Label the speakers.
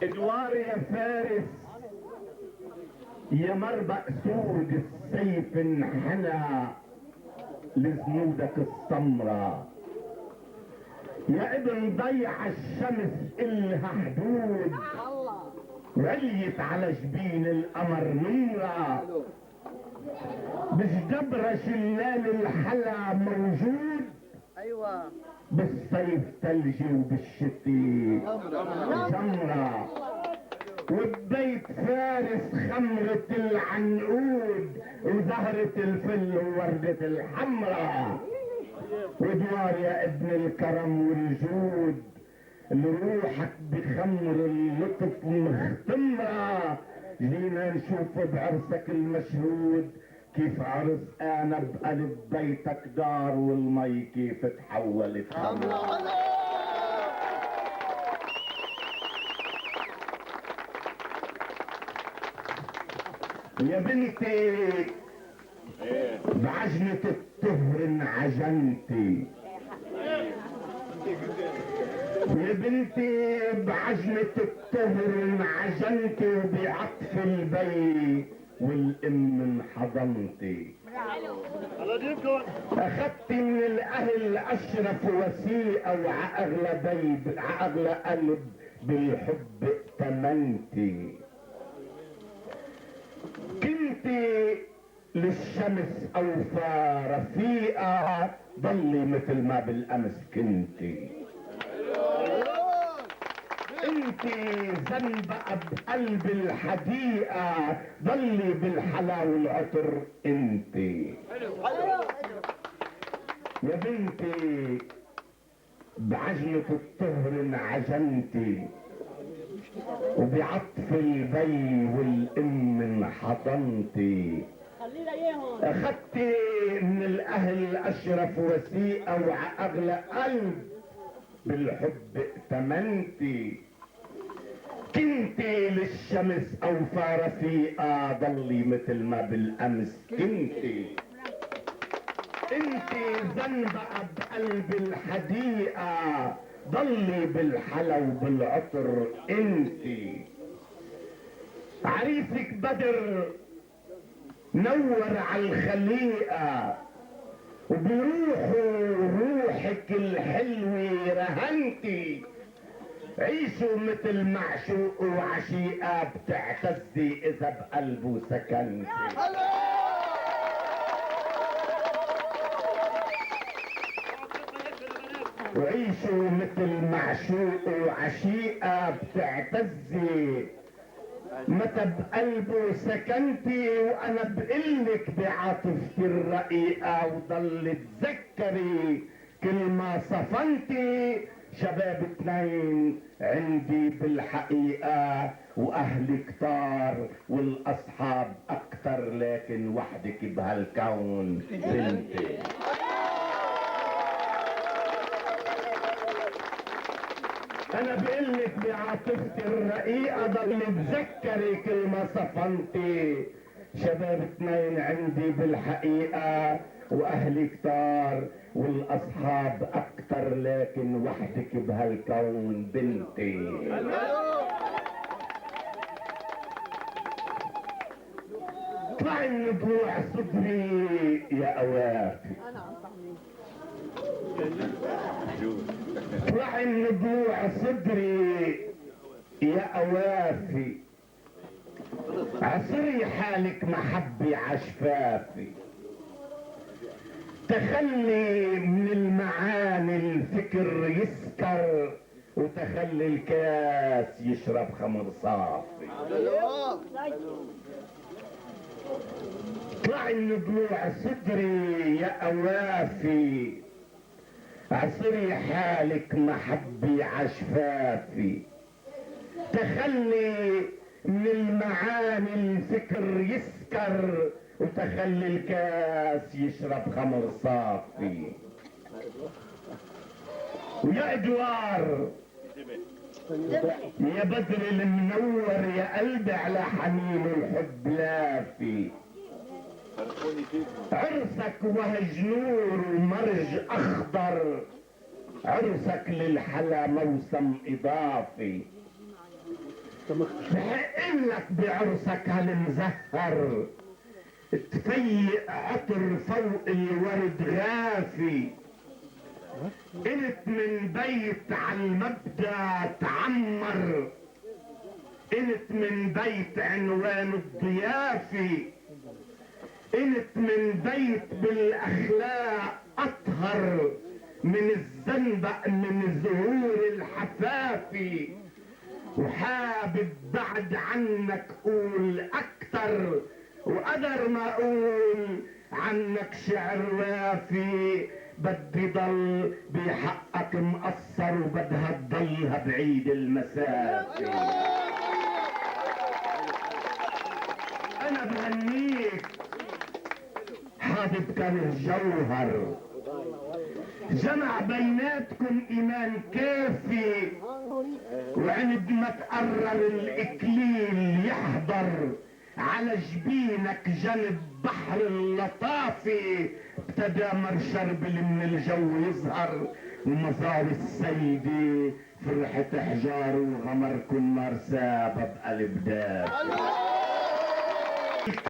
Speaker 1: ادوار يا فارس يا مربأ سود السيف انحنى لزنودك السمراء، يا ابن ضيع الشمس إلها حدود وعليت على جبين القمر نمرة، بجدبرة شلال الحلا موجود،
Speaker 2: ايوه
Speaker 1: بالصيف ثلجي وبالشتي سمرة، وببيت فارس خمرة العنقود وزهرة الفل ووردة الحمرة، ودوار يا ابن الكرم والجود لروحك بخمر اللطف مختمرة، جينا نشوف بعرسك المشهود كيف عرس انا بقلب بيتك دار والمي كيف تحولت خمرة. يا بنتي بعجنة الطهر انعجنتي، يا بنتي بعجنة الطهر انعجنتي وبعطف البي والام انحضنتي، اخدت من الاهل اشرف وثيقة وعأغلى بيب عأغلى قلب بالحب ائتمنتي، كنتي للشمس اوفى رفيقة ضلي مثل ما بالامس كنتي، انتي زنبقة بقلب الحديقة ضلي بالحلا والعطر انتي، يا بنتي بعجنة الطهر انعجنتي وبعطف البي والام انحضنتي، اخدتي من الاهل اشرف وثيقة وعأغلى قلب بالحب ائتمنتي، كنتي للشمس اوفى رفيقة ضلي مثل ما بالامس كنتي، انتي زنبقة بقلب الحديقة ضلي بالحلا وبالعطر انتي، عريسك بدر نور على الخليقة وبروحه روحك الحلوة رهنتي، عيشوا مثل معشوق وعشيقة بتعتزي اذا بقلبه سكنتي، وعيشوا مثل معشوق وعشيقة بتعتزي متى بقلبه سكنتي، وانا بقلك بعاطفتي الرقيقة وضل تذكري كل ما صفنتي، شباب اتنين عندي بالحقيقة واهلي كتار والاصحاب اكتر، لكن وحدك بهالكون بنتي. انا بقلك بعاطفتي الرقيقة ضل تذكري كل ما صفنتي، شباب اتنين عندي بالحقيقة واهلي كتار والاصحاب اكتر، لكن وحدك بهالكون بنتي. اطلعي من ضلوع صدري يا اوافي، اطلعي من ضلوع صدري يا اوافي، عصري حالك محبي عشفافي، تخلي من المعاني الفكر يسكر وتخلي الكاس يشرب خمر صافي، اطلعي من ضلوع صدري يا اوافي، عصري حالك محبي عشفافي، تخلي من المعاني الفكر يسكر وتخلي الكاس يشرب خمر صافي، ويا ادوار يا بدر المنور يا قلبي على حنين الحب لافي، عرسك وهج نور ومرج اخضر عرسك للحلا موسم اضافي، بحق لك بعرسك هالمزهر تفيق عطر فوق الورد غافي. قلت من بيت عالمبدأ تعمر، قلت من بيت عنوان الضيافي، قلت من بيت بالاخلاق اطهر من الزنبق من زهور الحفافي. وحابب بعد عنك قول اكتر، وقدر ما اقول عنك شعر وافي. بدي ضل بحقك مقصر وبدها تضلها بعيد المسافة. انا بهنيك حابب كان الجوهر جمع بيناتكم ايمان كافي، وعند ما تقرر الاكليل يحضر على جبينك جنب بحر اللطافي. ابتدى مرشربل من الجو يظهر، ومظاهر السيدة فرحة حجار وغمر كل نار سابة بقلب دافي.